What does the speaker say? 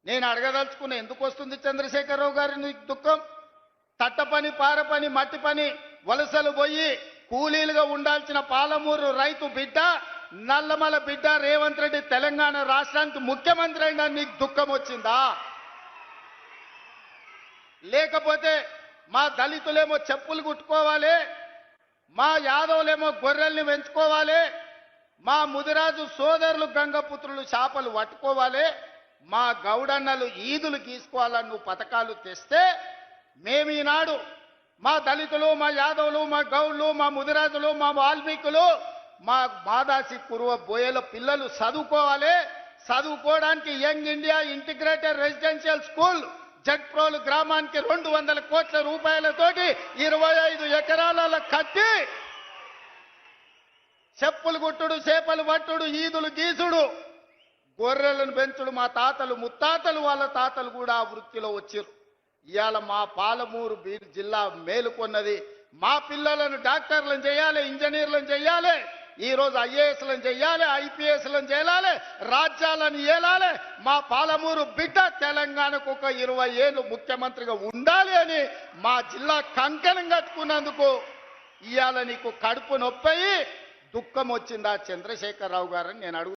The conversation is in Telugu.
నేను అడగదలుచుకున్న ఎందుకు వస్తుంది చంద్రశేఖరరావు గారి నీకు దుఃఖం? తట్ట పని, పార పని, మట్టి పని వలసలు పోయి కూలీలుగా ఉండాల్సిన పాలమూరు రైతు బిడ్డ, నల్లమల బిడ్డ రేవంత్ రెడ్డి తెలంగాణ రాష్ట్రానికి ముఖ్యమంత్రి అయినా నీకు దుఃఖం వచ్చిందా? లేకపోతే మా దళితులేమో చెప్పులు కుట్టుకోవాలి, మా యాదవులేమో గొర్రెల్ని పెంచుకోవాలి, మా ముదిరాజు సోదరులు గంగపుత్రులు చేపలు పట్టుకోవాలి, మా గౌడన్నలు ఈదులు గీసుకోవాలని నువ్వు పథకాలు తెస్తే మేము ఈనాడు మా దళితులు, మా యాదవులు, మా గౌడ్లు, మా ముదిరాజులు, మా వాల్మీకులు, మా మాదాసి కురువ బోయల పిల్లలు చదువుకోవాలి. చదువుకోవడానికి young India integrated residential school Jadprolu గ్రామానికి 200 కోట్ల రూపాయలతోటి 25 ఎకరాల కట్టి చెప్పులు గుట్టుడు, చేపలు పట్టుడు, ఈదులు గీసుడు, గొర్రెలను పెంచుడు మా తాతలు ముత్తాతలు వాళ్ళ తాతలు కూడా ఆ వృత్తిలో వచ్చారు. ఇవాళ మా పాలమూరు జిల్లా మేలుకొన్నది. మా పిల్లలను డాక్టర్లను చేయాలి, ఇంజనీర్లను చేయాలి, ఈరోజు ఐఏఎస్లను చేయాలి, ఐపీఎస్లను చేయాలి, రాజ్యాలను ఏలాలి. మా పాలమూరు బిడ్డ తెలంగాణకు ఒక 20 ఏళ్ళు ముఖ్యమంత్రిగా ఉండాలి అని మా జిల్లా కంకణం కట్టుకున్నందుకు ఇవాళ నీకు కడుపు నొప్పి దుఃఖం వచ్చిందా చంద్రశేఖరరావు గారని నేను అడుగు